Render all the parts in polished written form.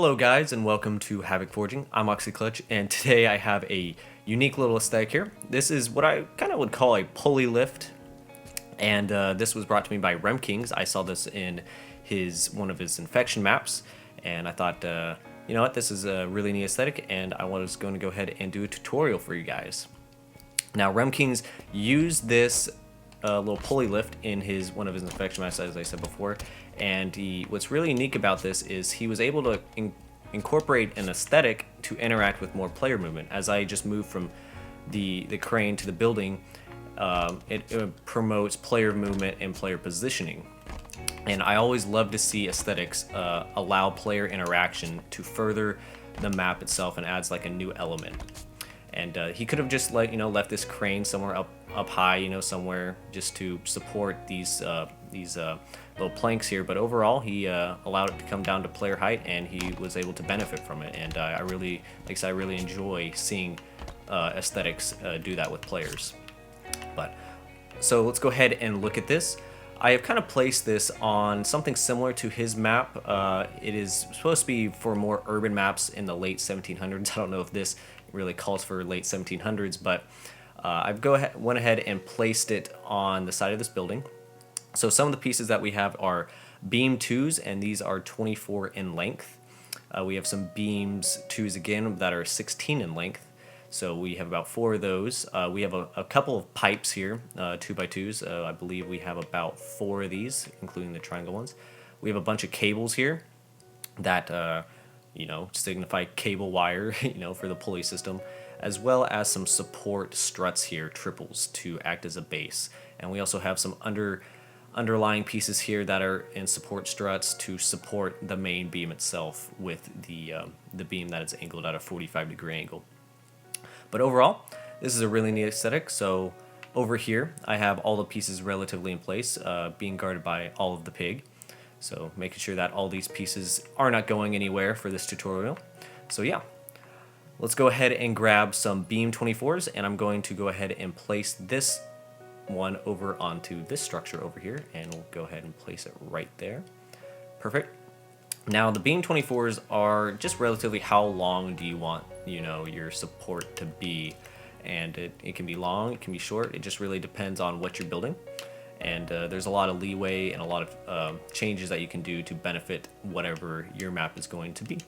Hello guys and welcome to Havoc Forging. I'm Auxi Klutch and today I have a unique little aesthetic here. This is what I kind of would call a pulley lift, and this was brought to me by Remkings. I saw this in one of his infection maps and I thought, you know what, this is a really neat aesthetic and I was going to go ahead and do a tutorial for you guys. Now Remkings used this little pulley lift in one of his infection maps, as I said before, and what's really unique about this is he was able to incorporate an aesthetic to interact with more player movement. As I just moved from the crane to the building, it promotes player movement and player positioning. And I always love to see aesthetics allow player interaction to further the map itself and adds like a new element. And he could have just left this crane somewhere up high, somewhere just to support these little planks here. But overall, he allowed it to come down to player height, and he was able to benefit from it. And I really enjoy seeing aesthetics do that with players. So let's go ahead and look at this. I have kind of placed this on something similar to his map. It is supposed to be for more urban maps in the late 1700s. I don't know if this really calls for late 1700s, but I've went ahead and placed it on the side of this building. So some of the pieces that we have are beam 2s, and these are 24 in length. We have some beams 2s again that are 16 in length. So we have about 4 of those. We have a couple of pipes here, 2x2s. I believe we have about 4 of these, including the triangle ones. We have a bunch of cables here that signify cable wire, for the pulley system, as well as some support struts here, triples, to act as a base. And we also have some underlying pieces here that are in support struts to support the main beam itself with the beam that is angled at a 45-degree angle. But overall, this is a really neat aesthetic. So over here, I have all the pieces relatively in place, being guarded by all of the pig. So making sure that all these pieces are not going anywhere for this tutorial. So yeah, let's go ahead and grab some beam 24s, and I'm going to go ahead and place this one over onto this structure over here, and we'll go ahead and place it right there. Perfect. Now the beam 24s are just relatively how long do you want your support to be, and it can be long, it can be short, it just really depends on what you're building. And there's a lot of leeway and a lot of changes that you can do to benefit whatever your map is going to be.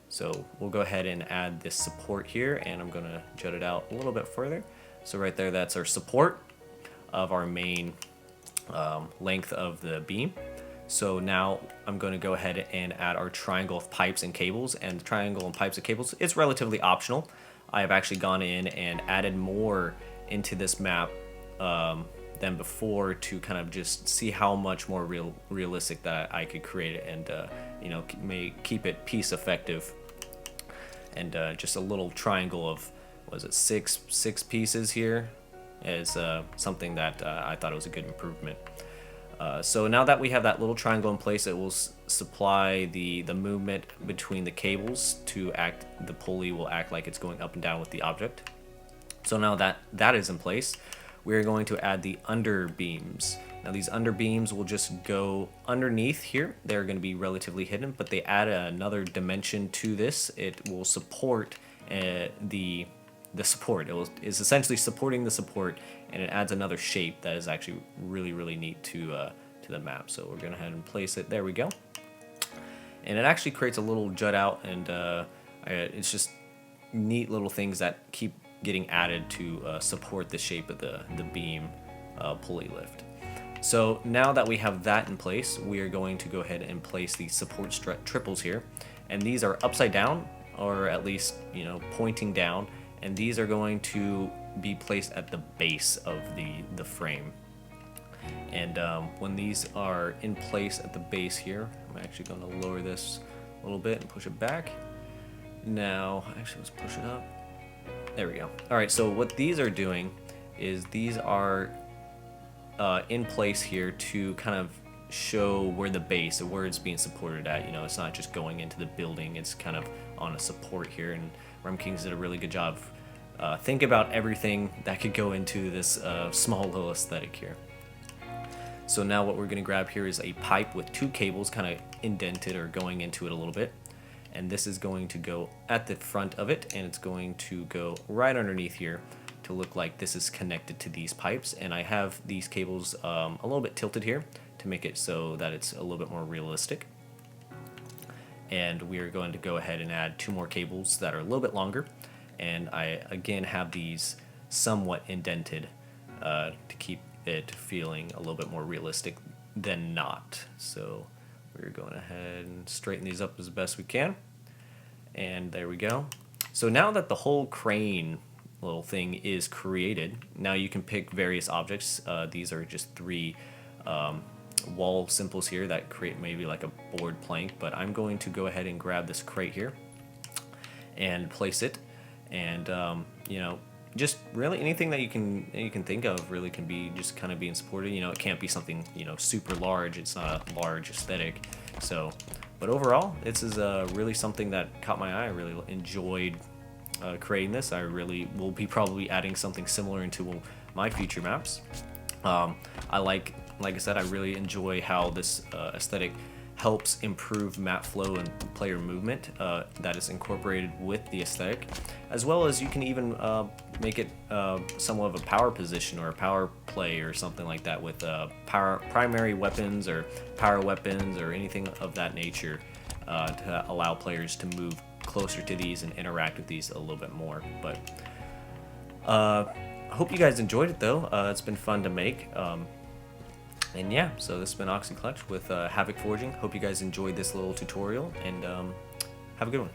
So we'll go ahead and add this support here, and I'm going to jut it out a little bit further. So right there, that's our support of our main length of the beam. So now I'm going to go ahead and add our triangle of pipes and cables. And the triangle and pipes and cables, it's relatively optional. I have actually gone in and added more into this map than before to kind of just see how much more realistic that I could create it, and may keep it piece effective. And just a little triangle of, was it six pieces here is something that I thought it was a good improvement. So now that we have that little triangle in place, it will supply the movement between the cables to act. The pulley will act like it's going up and down with the object. So now that is in place, we're going to add the under beams. Now these under beams will just go underneath here. They're going to be relatively hidden, but they add another dimension to this. It will support the support. Is essentially supporting the support, and it adds another shape that is actually really neat to the map. So we're going to head and place it. There we go. And it actually creates a little jut out, and it's just neat little things that keep getting added to support the shape of the beam pulley lift. So now that we have that in place, we are going to go ahead and place the support strut triples here, and these are upside down, or at least pointing down, and these are going to be placed at the base of the frame. And when these are in place at the base here, I'm actually going to lower this a little bit and push it back. Now actually, let's push it up. There we go. All right, so what these are doing is these are in place here to kind of show where the base, or where it's being supported at. It's not just going into the building, it's kind of on a support here, and Remkings did a really good job. Think about everything that could go into this small little aesthetic here. So now what we're going to grab here is a pipe with 2 cables kind of indented or going into it a little bit. and this is going to go at the front of it, and it's going to go right underneath here to look like this is connected to these pipes. And I have these cables a little bit tilted here to make it so that it's a little bit more realistic. And we are going to go ahead and add 2 more cables that are a little bit longer, and I again have these somewhat indented to keep it feeling a little bit more realistic than not. So we're going ahead and straighten these up as best we can, and there we go. So now that the whole crane little thing is created, now you can pick various objects. These are just 3 wall symbols here that create maybe like a board plank, but I'm going to go ahead and grab this crate here and place it, and you know, just really anything that you can think of really can be just kind of being supported. You know, it can't be something, you know, super large. It's not a large aesthetic. So, but overall, this is really something that caught my eye. I really enjoyed creating this. I really will be probably adding something similar into my future maps. I like I said, I really enjoy how this aesthetic helps improve map flow and player movement that is incorporated with the aesthetic, as well as you can even make it somewhat of a power position or a power play or something like that with primary weapons or power weapons or anything of that nature to allow players to move closer to these and interact with these a little bit more. But I hope you guys enjoyed it though. It's been fun to make. And yeah, so this has been Auxi Klutch with Havoc Forging. Hope you guys enjoyed this little tutorial, and have a good one.